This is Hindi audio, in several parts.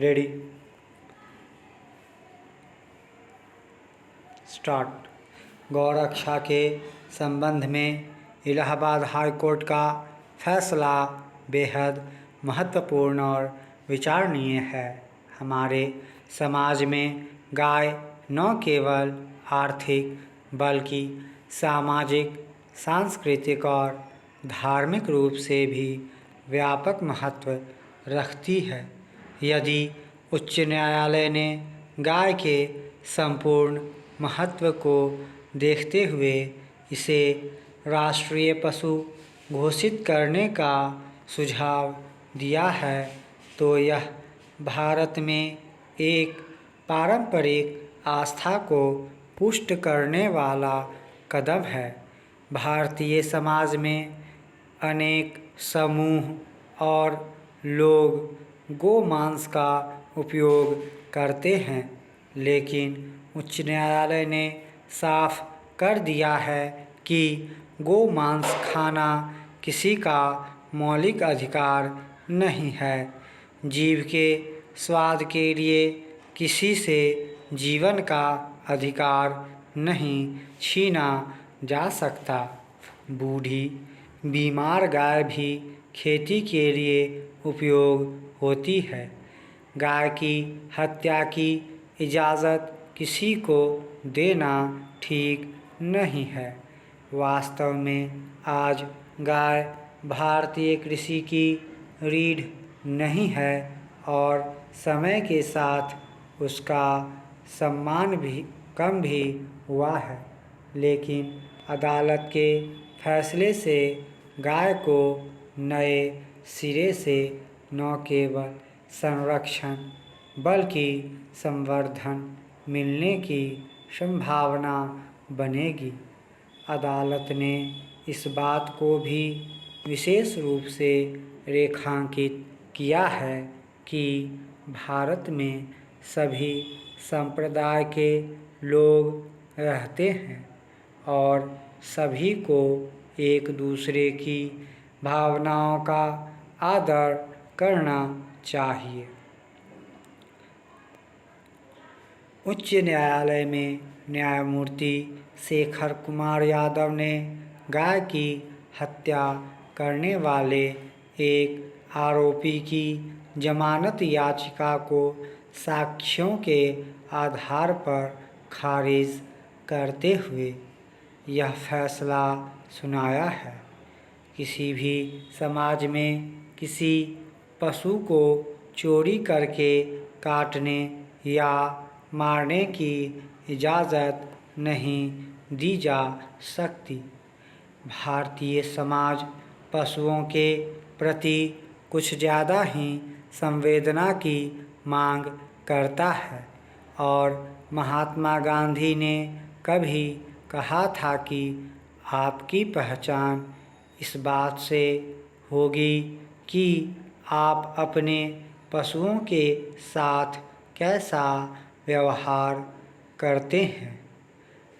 Ready start. गौरक्षा के संबंध में इलाहाबाद हाई कोर्ट का फैसला बेहद महत्वपूर्ण और विचारणीय है। हमारे समाज में गाय न केवल आर्थिक बल्कि सामाजिक, सांस्कृतिक और धार्मिक रूप से भी व्यापक महत्व रखती है। यदि उच्च न्यायालय ने गाय के संपूर्ण महत्व को देखते हुए इसे राष्ट्रीय पशु घोषित करने का सुझाव दिया है, तो यह भारत में एक पारंपरिक आस्था को पुष्ट करने वाला कदम है। भारतीय समाज में अनेक समूह और लोग गोमांस का उपयोग करते हैं, लेकिन उच्च न्यायालय ने साफ कर दिया है कि गोमांस खाना किसी का मौलिक अधिकार नहीं है। जीव के स्वाद के लिए किसी से जीवन का अधिकार नहीं छीना जा सकता। बूढ़ी बीमार गाय भी खेती के लिए उपयोग होती है। गाय की हत्या की इजाज़त किसी को देना ठीक नहीं है। वास्तव में आज गाय भारतीय कृषि की रीढ़ नहीं है और समय के साथ उसका सम्मान भी कम भी हुआ है। लेकिन अदालत के फैसले से गाय को नए सिरे से न केवल संरक्षण बल्कि संवर्धन मिलने की संभावना बनेगी। अदालत ने इस बात को भी विशेष रूप से रेखांकित किया है कि भारत में सभी संप्रदाय के लोग रहते हैं और सभी को एक दूसरे की भावनाओं का आदर करना चाहिए। उच्च न्यायालय में न्यायमूर्ति शेखर कुमार यादव ने गाय की हत्या करने वाले एक आरोपी की जमानत याचिका को साक्ष्यों के आधार पर खारिज करते हुए यह फैसला सुनाया है। किसी भी समाज में किसी पशु को चोरी करके काटने या मारने की इजाज़त नहीं दी जा सकती। भारतीय समाज पशुओं के प्रति कुछ ज़्यादा ही संवेदना की मांग करता है और महात्मा गांधी ने कभी कहा था कि आपकी पहचान इस बात से होगी कि आप अपने पशुओं के साथ कैसा व्यवहार करते हैं।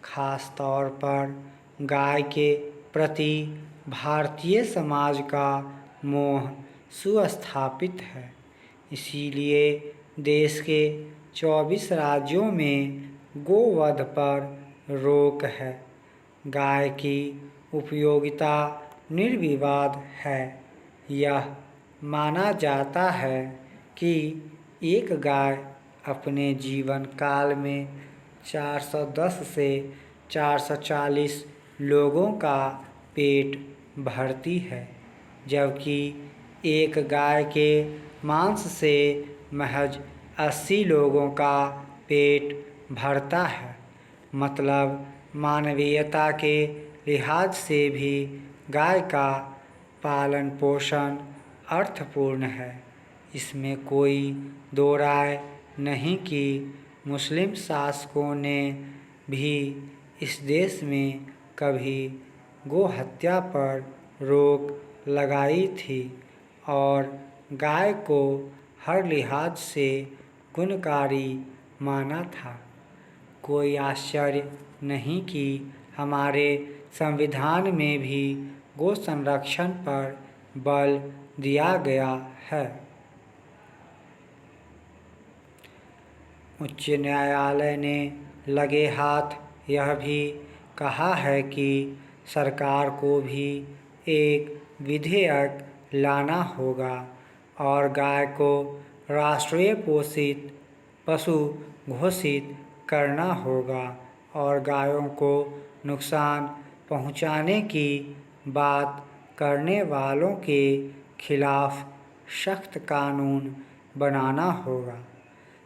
खास तौर पर गाय के प्रति भारतीय समाज का मोह सुस्थापित है। इसीलिए देश के 24 राज्यों में गोवध पर रोक है। गाय की उपयोगिता निर्विवाद है। यह माना जाता है कि एक गाय अपने जीवन काल में 410 से 440 लोगों का पेट भरती है, जबकि एक गाय के मांस से महज 80 लोगों का पेट भरता है। मतलब मानवीयता के लिहाज से भी गाय का पालन पोषण अर्थपूर्ण है। इसमें कोई दो राय नहीं कि मुस्लिम शासकों ने भी इस देश में कभी गोहत्या पर रोक लगाई थी और गाय को हर लिहाज से गुणकारी माना था। कोई आश्चर्य नहीं कि हमारे संविधान में भी गो संरक्षण पर बल दिया गया है। उच्च न्यायालय ने लगे हाथ यह भी कहा है कि सरकार को भी एक विधेयक लाना होगा और गाय को राष्ट्रीय पोषित पशु घोषित करना होगा और गायों को नुकसान पहुंचाने की बात करने वालों के खिलाफ सख्त कानून बनाना होगा।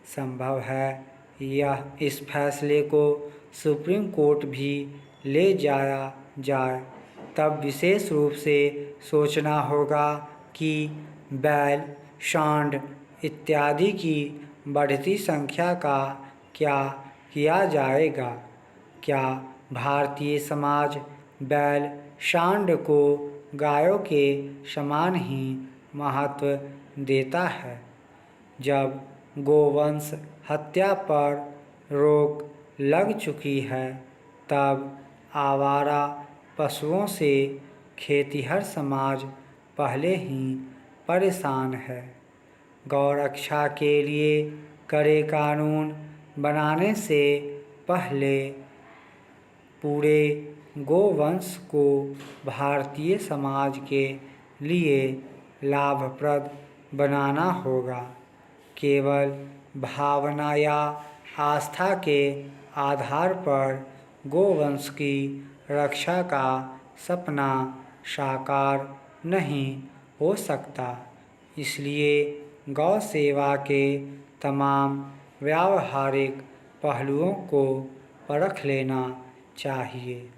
संभव है यह इस फैसले को सुप्रीम कोर्ट भी ले जाया जाए, तब विशेष रूप से सोचना होगा कि बैल, सांड इत्यादि की बढ़ती संख्या का क्या किया जाएगा। क्या भारतीय समाज बैल, सांड को गायों के समान ही महत्व देता है? जब गोवंश हत्या पर रोक लग चुकी है, तब आवारा पशुओं से खेतिहर समाज पहले ही परेशान है। गौरक्षा के लिए कड़े कानून बनाने से पहले पूरे गोवंश को भारतीय समाज के लिए लाभप्रद बनाना होगा। केवल भावना या आस्था के आधार पर गोवंश की रक्षा का सपना साकार नहीं हो सकता। इसलिए गौ सेवा के तमाम व्यावहारिक पहलुओं को परख लेना चाहिए।